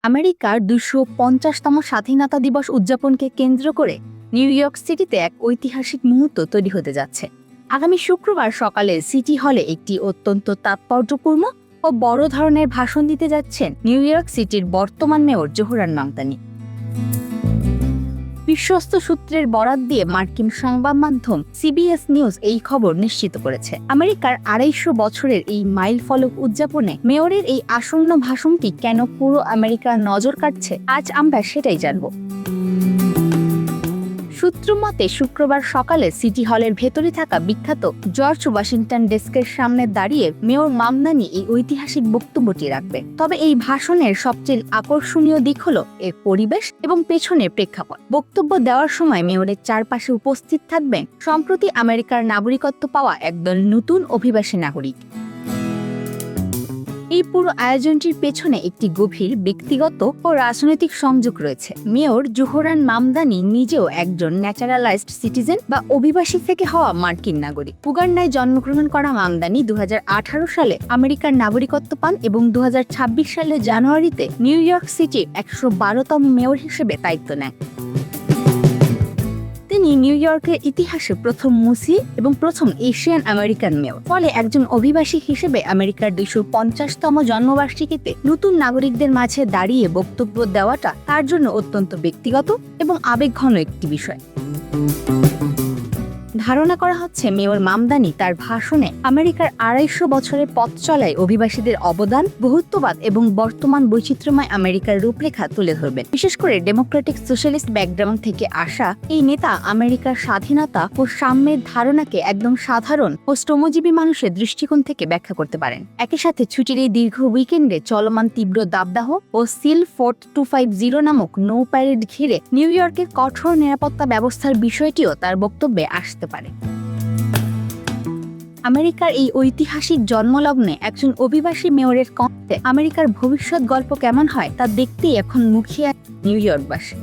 আমেরিকার ২৫০তম স্বাধীনতা দিবস উদযাপনকে কেন্দ্র করে নিউ ইয়র্ক সিটিতে এক ঐতিহাসিক মুহূর্ত তৈরি হতে যাচ্ছে। আগামী শুক্রবার সকালে সিটি হলে একটি অত্যন্ত তাৎপর্যপূর্ণ ও বড় ধরনের ভাষণ দিতে যাচ্ছেন নিউ ইয়র্ক সিটির বর্তমান মেয়র জোহরান মামদানি। বিশ্বস্ত সূত্রের বরাত দিয়ে মার্কিন সংবাদ মাধ্যম সিবিএস নিউজ এই খবর নিশ্চিত করেছে। আমেরিকার ২৫০ বছরের এই মাইল ফলক উদযাপনে মেয়রের এই আসন্ন ভাষণটি কেন পুরো আমেরিকার নজর কাটছে, আজ আমরা সেটাই জানব। সূত্র মতে শুক্রবার সকালে সিটি হলের ভেতরে থাকা বিখ্যাত জর্জ ওয়াশিংটন ডেস্কের সামনে দাঁড়িয়ে মেয়র মামদানি এই ঐতিহাসিক বক্তব্যটি রাখবে। তবে এই ভাষণের সবচেয়ে আকর্ষণীয় দিক হলো এর পরিবেশ এবং পেছনের প্রেক্ষাপট। বক্তব্য দেওয়ার সময় মেয়রের চারপাশে উপস্থিত থাকবেন সম্প্রতি আমেরিকার নাগরিকত্ব পাওয়া একদল নতুন অভিবাসী নাগরিক। এই পুরো আয়োজনটির পেছনে একটি গভীর ব্যক্তিগত ও রাজনৈতিক সংযোগ রয়েছে। মেয়র জোহরান মামদানি নিজেও একজন ন্যাচারালাইজড সিটিজেন বা অভিবাসী থেকে হওয়া মার্কিন নাগরিক। উগান্ডায় জন্মগ্রহণ করা মামদানি ২০১৮ সালে আমেরিকার নাগরিকত্ব পান এবং ২০২৬ সালের জানুয়ারিতে নিউ ইয়র্ক সিটির ১১২তম মেয়র হিসেবে দায়িত্ব নেন। তিনি নিউ ইয়র্কের ইতিহাসে প্রথম মুসলিম এবং প্রথম এশিয়ান আমেরিকান মেয়র। ফলে একজন অভিবাসী হিসেবে আমেরিকার ২৫০তম জন্মবার্ষিকীতে নতুন নাগরিকদের মাঝে দাঁড়িয়ে বক্তব্য দেওয়াটা তার জন্য অত্যন্ত ব্যক্তিগত এবং আবেগঘন একটি বিষয়। ধারণা করা হচ্ছে মেয়র মামদানি তার ভাষণে আমেরিকার ২৫০ বছরের পথ চলায় অভিবাসীদের অবদান, বহুত্ববাদ এবং বর্তমান বৈচিত্র্যময় আমেরিকার রূপরেখা তুলে ধরবেন। বিশেষ করে ডেমোক্রেটিক সোশ্যালিস্ট ব্যাকগ্রাউন্ড থেকে আসা এই নেতা আমেরিকার স্বাধীনতা ও সাম্যের ধারণাকে একদম সাধারণ ও শ্রমজীবী মানুষের দৃষ্টিকোণ থেকে ব্যাখ্যা করতে পারেন। একই সাথে ছুটির এই দীর্ঘ উইকেন্ডে চলমান তীব্র দাবদাহ ও সিল ফোর্ট 250 নামক নৌ প্যারেড ঘিরে নিউ ইয়র্কের কঠোর নিরাপত্তা ব্যবস্থার বিষয়টিও তার বক্তব্যে আসতে পারে। আমেরিকার এই ঐতিহাসিক জন্মলগ্নে একজন অভিবাসী মেয়রের কণ্ঠে আমেরিকার ভবিষ্যৎ গল্প কেমন হয় তা দেখতেই এখন মুখিয়ে নিউ ইয়র্কবাসী।